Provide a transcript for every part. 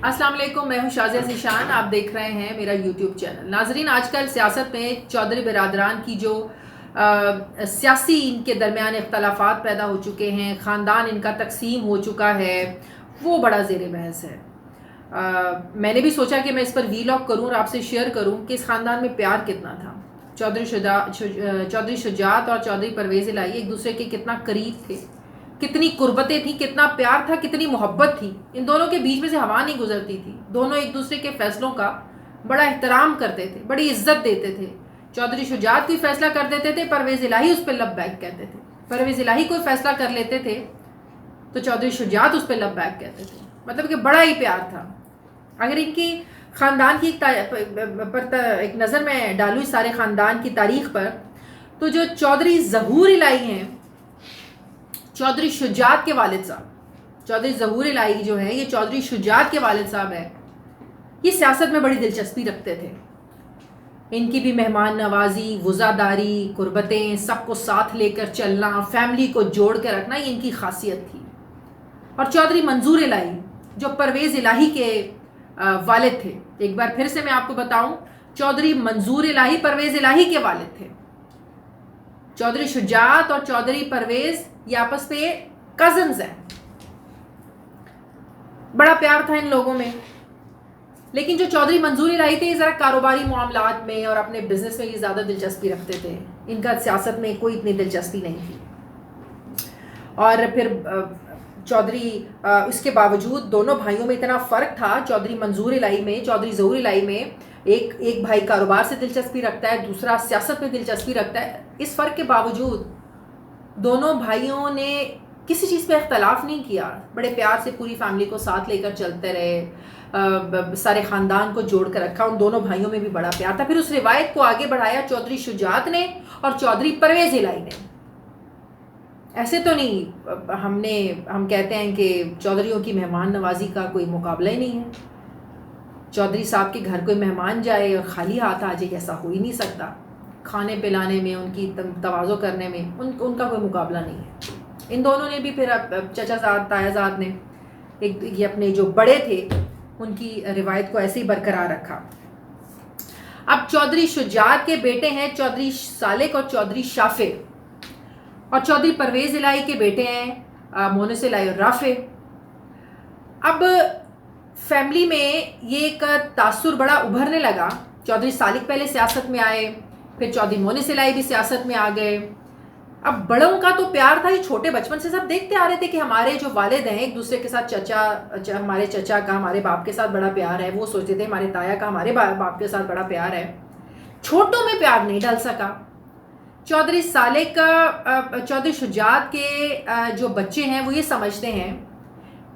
अस्सलाम वालेकुम, मैं हूं शाज़िया ज़ीशान। आप देख रहे हैं मेरा यूट्यूब चैनल। नाजरीन, आजकल सियासत में चौधरी बिरादरान की जो सियासी इनके दरमियान इख्तलाफात पैदा हो चुके हैं, ख़ानदान इनका तकसीम हो चुका है, वो बड़ा ज़ेर बहस है। मैंने भी सोचा कि मैं इस पर वीलॉग करूं और आपसे शेयर करूं कि इस ख़ानदान में प्यार कितना था। चौधरी शुजात और चौधरी परवेज़ इलाही एक दूसरे के कितना करीब थे, कितनी कुर्बतें थी, कितना प्यार था, कितनी मोहब्बत थी। इन दोनों के बीच में से हवा नहीं गुजरती थी। दोनों एक दूसरे के फैसलों का बड़ा एहतराम करते थे, बड़ी इज्जत देते थे। चौधरी शुजात कोई फैसला कर देते थे, परवेज़ इलाही उस पर लब्बैक कहते थे। परवेज़ इलाही कोई फैसला कर लेते थे तो चौधरी शुजात उस पर लब्बैक कहते थे। मतलब कि बड़ा ही प्यार था। अगर इनकी ख़ानदान की एक नज़र में डालूँ इस सारे ख़ानदान की तारीख पर, तो जो चौधरी ज़हूर इलाही हैं, चौधरी शुजात के वालिद साहब, चौधरी ज़हूर इलाही जो है, ये चौधरी शुजात के वालिद साहब हैं। ये सियासत में बड़ी दिलचस्पी रखते थे। इनकी भी मेहमान नवाजी, वज़ादारी, कुर्बतें, सबको साथ लेकर चलना, फैमिली को जोड़ कर रखना, ये इनकी खासियत थी। और चौधरी मंजूर इलाही जो परवेज़ इलाही के वालिद थे, एक बार फिर से मैं आपको बताऊं, चौधरी मंजूर इलाही परवेज़ इलाही के वालिद थे। चौधरी शुजात और चौधरी परवेज़ ये आपस में कजन्स हैं। बड़ा प्यार था इन लोगों में। लेकिन जो चौधरी मंजूर इलाही थे, ज़रा कारोबारी मामलात में और अपने बिजनेस में ये ज़्यादा दिलचस्पी रखते थे। इनका सियासत में कोई इतनी दिलचस्पी नहीं थी। और फिर चौधरी इसके बावजूद दोनों भाइयों में इतना फ़र्क था। चौधरी मंजूर इलाही में, चौधरी ज़हूर इलाही में एक भाई कारोबार से दिलचस्पी रखता है, दूसरा सियासत में दिलचस्पी रखता है। इस फ़र्क के बावजूद दोनों भाइयों ने किसी चीज़ पे इख्तलाफ नहीं किया। बड़े प्यार से पूरी फैमिली को साथ लेकर चलते रहे, सारे ख़ानदान को जोड़ कर रखा। उन दोनों भाइयों में भी बड़ा प्यार था। फिर उस रिवायत को आगे बढ़ाया चौधरी शुजात ने और चौधरी परवेज़ इलाही ने। ऐसे तो नहीं हम कहते हैं कि चौधरियों की मेहमान नवाजी का कोई मुकाबला ही नहीं है। चौधरी साहब के घर कोई मेहमान जाए और खाली हाथ आ जाए, ऐसा हो ही नहीं सकता। खाने पिलाने में, उनकी तवाज़ो करने में उनका कोई मुकाबला नहीं है। इन दोनों ने भी फिर चचाजाद तायाजाद ने ये अपने जो बड़े थे उनकी रिवायत को ऐसे ही बरकरार रखा। अब चौधरी शुजात के बेटे हैं चौधरी सालिक और चौधरी शाफे, और चौधरी परवेज़ इलाही के बेटे हैं मोनस इलाही और राफे। अब फैमिली में ये एक तासुर बड़ा उभरने लगा। चौधरी सालिक पहले सियासत में आए, फिर चौधरी मोनस इलाही भी सियासत में आ गए। अब बड़ों का तो प्यार था, ये छोटे बचपन से सब देखते आ रहे थे कि हमारे जो वालिद हैं एक दूसरे के साथ, हमारे चचा का हमारे बाप के साथ बड़ा प्यार है। वो सोचते थे हमारे ताया का हमारे बाप के साथ बड़ा प्यार है। छोटों में प्यार नहीं डल सका। चौधरी सालिक का, चौधरी शुजात के जो बच्चे हैं वो ये समझते हैं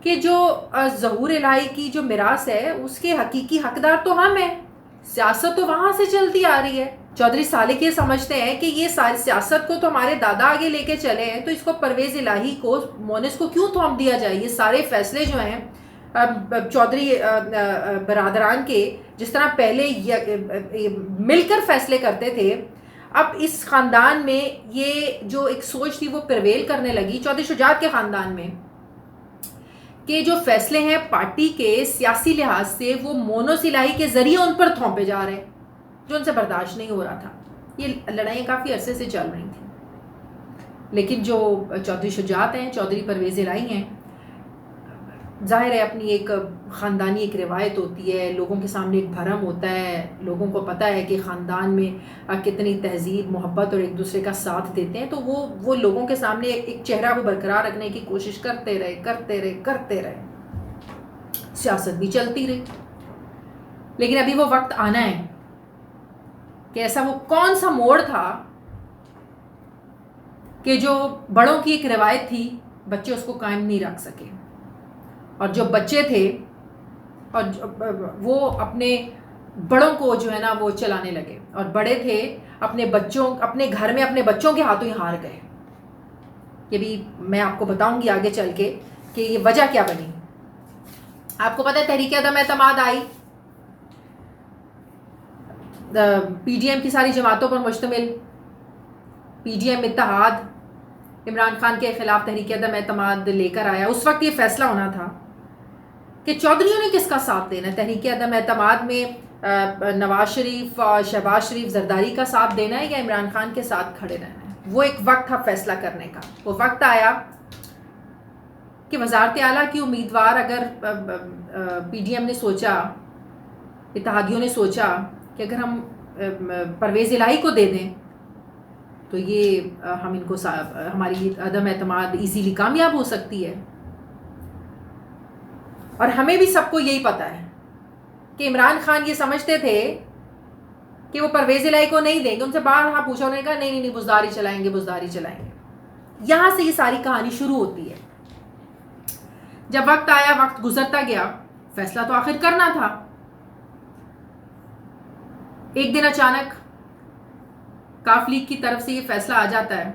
कि जो ज़हूर इलाही की जो मिरास है उसके हकीकी हकदार तो हम हैं। सियासत तो वहाँ से चलती आ रही है। चौधरी सालिक ये समझते हैं कि ये सारी सियासत को तो हमारे दादा आगे लेके चले हैं, तो इसको परवेज़ इलाही को, मोनिस को क्यों थोप दिया जाए। ये सारे फैसले जो हैं चौधरी बरादरान के, जिस तरह पहले मिलकर फैसले करते थे, अब इस ख़ानदान में ये जो एक सोच थी वो प्रवेल करने लगी चौधरी शुजात के ख़ानदान में, कि जो फैसले हैं पार्टी के सियासी लिहाज से वो मोनस इलाही के ज़रिए उन पर थोपे जा रहे हैं, जो उनसे बर्दाश्त नहीं हो रहा था। ये लड़ाइयाँ काफ़ी अरसे से चल रही थी। लेकिन जो चौधरी शुजात हैं, चौधरी परवेज़ इलाही हैं, ज़ाहिर है अपनी एक ख़ानदानी एक रिवायत होती है, लोगों के सामने एक भरम होता है, लोगों को पता है कि ख़ानदान में कितनी तहज़ीब, मोहब्बत और एक दूसरे का साथ देते हैं, तो वो लोगों के सामने एक चेहरा को बरकरार रखने की कोशिश करते रहे। सियासत भी चलती रही। लेकिन अभी वो वक्त आना है कि ऐसा वो कौन सा मोड़ था कि जो बड़ों की एक रिवायत थी बच्चे उसको कायम नहीं रख सके, और जो बच्चे थे और वो अपने बड़ों को जो है ना वो चलाने लगे, और बड़े थे अपने घर में अपने बच्चों के हाथों ही हार गए। ये भी मैं आपको बताऊंगी आगे चल के कि ये वजह क्या बनी। आपको पता है तहरीक अदम एतमाद आई, पीडीएम की सारी जमातों पर मुश्तमिल पीडीएम इत्तेहाद इमरान खान के खिलाफ तहरीक अदम एतमाद लेकर आया। उस वक्त ये फैसला होना था कि चौधरियों ने किसका साथ देना है। तहरीक अदम एतमाद में नवाज शरीफ, शहबाज शरीफ, जरदारी का साथ देना है या इमरान खान के साथ खड़े रहना है। वो एक वक्त था फैसला करने का। वो वक्त आया कि वजारत आला की उम्मीदवार अगर PDM ने सोचा, इत्तेहादियों ने सोचा कि अगर हम परवेज़ इलाही को दे दें तो ये हम इनको हमारी अदम एतमाद इजीली कामयाब हो सकती है। और हमें भी सबको यही पता है कि इमरान खान ये समझते थे कि वो परवेज़ इलाही को नहीं देंगे। उनसे बार हाँ पूछा, उन्होंने कहा नहीं नहीं नहीं, बुज़दारी चलाएंगे, बुज़दारी चलाएंगे। यहाँ से ये सारी कहानी शुरू होती है। जब वक्त आया, वक्त गुजरता गया, फैसला तो आखिर करना था। एक दिन अचानक काफ लीग की तरफ से ये फैसला आ जाता है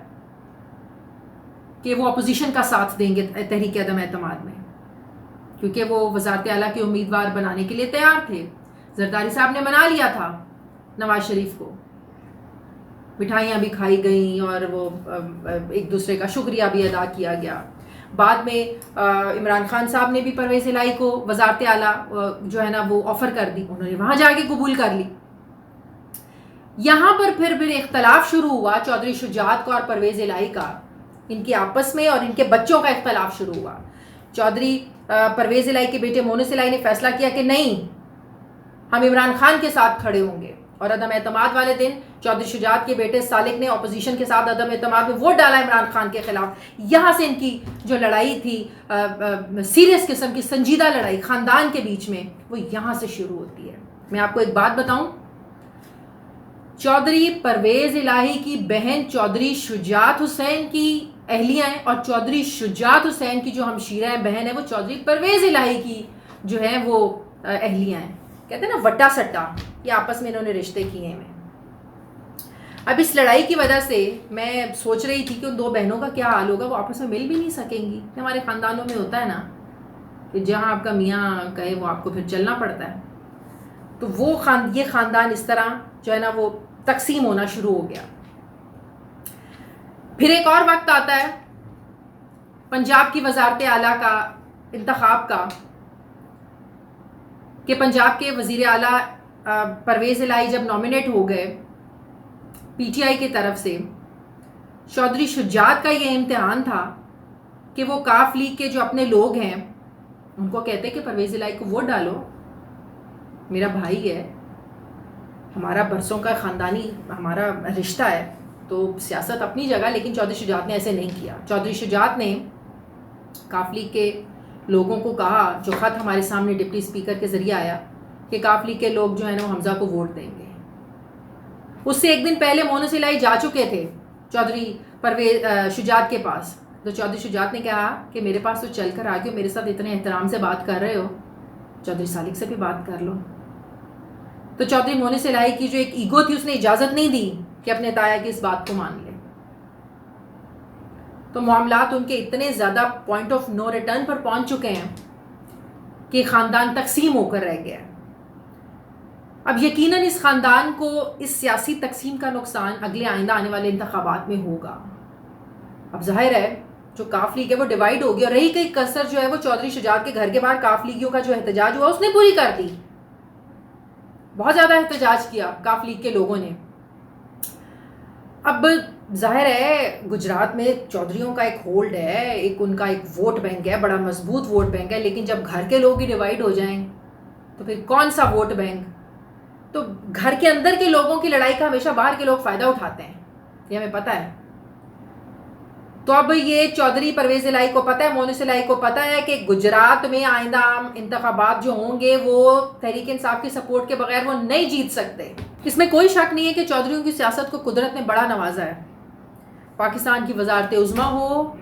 कि वो अपोजिशन का साथ देंगे तहरीक अदम एतमाद में, क्योंकि वो वज़ारत आला के उम्मीदवार बनाने के लिए तैयार थे। जरदारी साहब ने मना लिया था नवाज शरीफ को, मिठाइयाँ भी खाई गई और वो एक दूसरे का शुक्रिया भी अदा किया गया। बाद में इमरान खान साहब ने भी परवेज़ इलाही को वज़ारत आला जो है ना वो ऑफ़र कर दी, उन्होंने वहाँ जाके कबूल कर ली। यहाँ पर फिर इख्तलाफ शुरू हुआ चौधरी शुजात का और परवेज़ इलाही का, इनके आपस में, और इनके बच्चों का इख्तलाफ शुरू हुआ। चौधरी परवेज़ इलाही के बेटे मोनस इलाही ने फैसला किया कि नहीं, हम इमरान खान के साथ खड़े होंगे। और अदम एतमाद वाले दिन चौधरी शुजात के बेटे सालिक ने अपोजिशन के साथ अदम एतमाद में वोट डाला इमरान खान के खिलाफ। यहाँ से इनकी जो लड़ाई थी, सीरियस किस्म की संजीदा लड़ाई ख़ानदान के बीच में, वो यहाँ से शुरू होती है। मैं आपको एक बात बताऊँ, चौधरी परवेज़ इलाही की बहन चौधरी शुजात हुसैन की अहलियाँ हैं, और चौधरी शुजात हुसैन की जो हमशीरा है, बहन है, वो चौधरी परवेज़ इलाही की जो है वो अहलियाँ हैं। कहते हैं ना वट्टा सट्टा, ये आपस में इन्होंने रिश्ते किए हैं। अब इस लड़ाई की वजह से मैं सोच रही थी कि उन दो बहनों का क्या हाल होगा, वो आपस में मिल भी नहीं सकेंगी। हमारे ख़ानदानों में होता है ना कि जहाँ आपका मियाँ कहे वो आपको फिर चलना पड़ता है। तो वो ये ख़ानदान इस तरह जो है ना वो तकसीम होना शुरू हो गया। फिर एक और वक्त आता है पंजाब की वज़ारत आला का इंतखाब का, कि पंजाब के वज़ीर आला परवेज़ इलाही जब नॉमिनेट हो गए PTI की तरफ से, चौधरी शुजात का ये इम्तिहान था कि वो काफ लीग के जो अपने लोग हैं उनको कहते कि परवेज़ इलाही को वोट डालो, मेरा भाई है, हमारा बरसों का ख़ानदानी हमारा रिश्ता है, तो सियासत अपनी जगह। लेकिन चौधरी शुजात ने ऐसे नहीं किया। चौधरी शुजात ने काफ लीग के लोगों को कहा, जो ख़त हमारे सामने डिप्टी स्पीकर के ज़रिए आया, कि काफ लीग के लोग जो है ना वो हमज़ा को वोट देंगे। उससे एक दिन पहले मोनस इलाही जा चुके थे चौधरी परवेज़ शुजात के पास। तो चौधरी शुजात ने कहा कि मेरे पास तो चल कर आ गए, मेरे साथ इतने एहतराम से बात कर रहे हो, चौधरी सालिक से भी बात कर लो। तो चौधरी मोनस इलाही की जो एक ईगो थी, उसने इजाज़त नहीं दी कि अपने ताया की इस बात को मान ले। तो मामलात उनके इतने ज़्यादा पॉइंट ऑफ नो रिटर्न पर पहुंच चुके हैं कि ख़ानदान तकसीम होकर रह गया। अब यकीनन इस ख़ानदान को इस सियासी तकसीम का नुकसान अगले आइंदा आने वाले इंतखाबात में होगा। अब जाहिर है जो काफ लीग है वो डिवाइड हो गई, और रही कई कसर जो है वो चौधरी शुजात के घर के बाहर काफ लीगियों का जो एहतजाज हुआ उसने पूरी कर दी। बहुत ज़्यादा एहतजाज किया काफ लीग के लोगों ने। अब जाहिर है गुजरात में चौधरियों का एक होल्ड है, एक उनका एक वोट बैंक है, बड़ा मजबूत वोट बैंक है। लेकिन जब घर के लोग ही डिवाइड हो जाएं तो फिर कौन सा वोट बैंक। तो घर के अंदर के लोगों की लड़ाई का हमेशा बाहर के लोग फ़ायदा उठाते हैं, ये हमें पता है। तो अब ये चौधरी परवेज़ इलाही को पता है, मोनस इलाही को पता है कि गुजरात में आइंदा आम इंतखाबात जो होंगे वो तहरीक इंसाफ की सपोर्ट के बगैर वो नहीं जीत सकते। इसमें कोई शक नहीं है कि चौधरियों की सियासत को कुदरत ने बड़ा नवाजा है। पाकिस्तान की वजारत उज़्मा हो,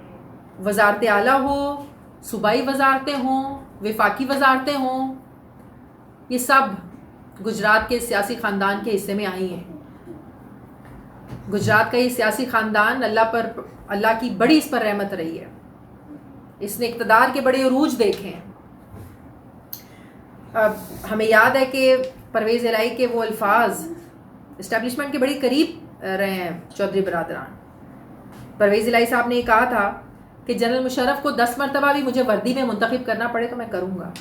वजारत आला हो, सूबाई वजारतें हों, वफाकी वजारतें हों, ये सब गुजरात के सियासी ख़ानदान के हिस्से में आई हैं। गुजरात का ये सियासी ख़ानदान अल्लाह की बड़ी इस पर रहमत रही है। इसने इक़्तिदार के बड़े उरूज देखे हैं। हमें याद है कि परवेज़ इलाही के वो अल्फाज इस्टेब्लिशमेंट के बड़ी करीब रहे हैं चौधरी बरादरान। परवेज़ इलाही साहब ने कहा था कि जनरल मुशर्रफ को 10 मरतबा भी मुझे वर्दी में मुंतखब करना पड़े तो मैं करूँगा।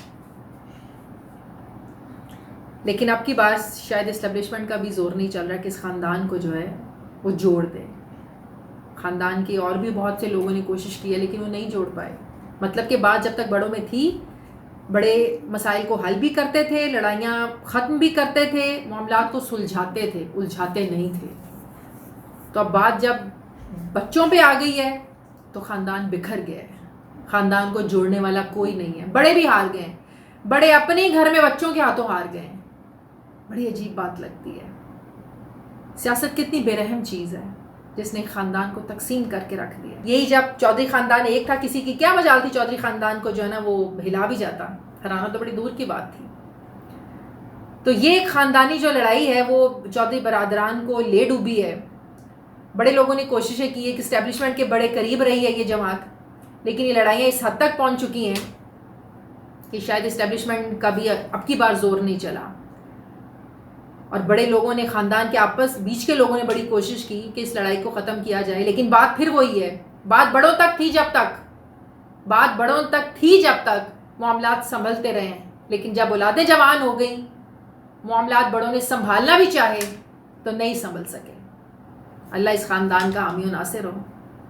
लेकिन अब की बार शायद इस्टेब्लिशमेंट का भी ज़ोर नहीं चल रहा कि इस ख़ानदान को जो है वो जोड़ दे। ख़ानदान के और भी बहुत से लोगों ने कोशिश की है लेकिन वो नहीं जोड़ पाए। मतलब कि बात जब तक बड़ों में थी, बड़े मसाइल को हल भी करते थे, लड़ाइयाँ ख़त्म भी करते थे, मामलात को सुलझाते थे, उलझाते नहीं थे। तो अब बात जब बच्चों पे आ गई है तो ख़ानदान बिखर गया है, ख़ानदान को जोड़ने वाला कोई नहीं है। बड़े भी हार गए, बड़े अपने ही घर में बच्चों के हाथों हार गए। बड़ी अजीब बात लगती है। सियासत कितनी बेरहम चीज़ है जिसने ख़ानदान को तकसीम करके रख दिया। यही जब चौधरी ख़ानदान एक था, किसी की क्या मजाल थी चौधरी ख़ानदान को जो है ना वो हिला भी जाता, हराना तो बड़ी दूर की बात थी। तो ये ख़ानदानी जो लड़ाई है वो चौधरी बरादरान को ले डूबी है। बड़े लोगों ने कोशिशें की है कि इस्टेब्लिशमेंट के बड़े करीब रही है ये जमात, लेकिन ये लड़ाइयाँ इस हद तक पहुँच चुकी हैं कि शायद इस्टेब्लिशमेंट का भी अब की बार जोर नहीं चला। और बड़े लोगों ने, ख़ानदान के आपस बीच के लोगों ने बड़ी कोशिश की कि इस लड़ाई को ख़त्म किया जाए, लेकिन बात फिर वही है। बात बड़ों तक थी जब तक मामलात संभलते रहे, लेकिन जब औलादें जवान हो गई, मामलात बड़ों ने संभालना भी चाहे तो नहीं संभल सके। अल्लाह इस ख़ानदान का हामी और नासिर हो।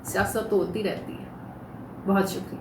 सियासत तो होती रहती है। बहुत शुक्रिया।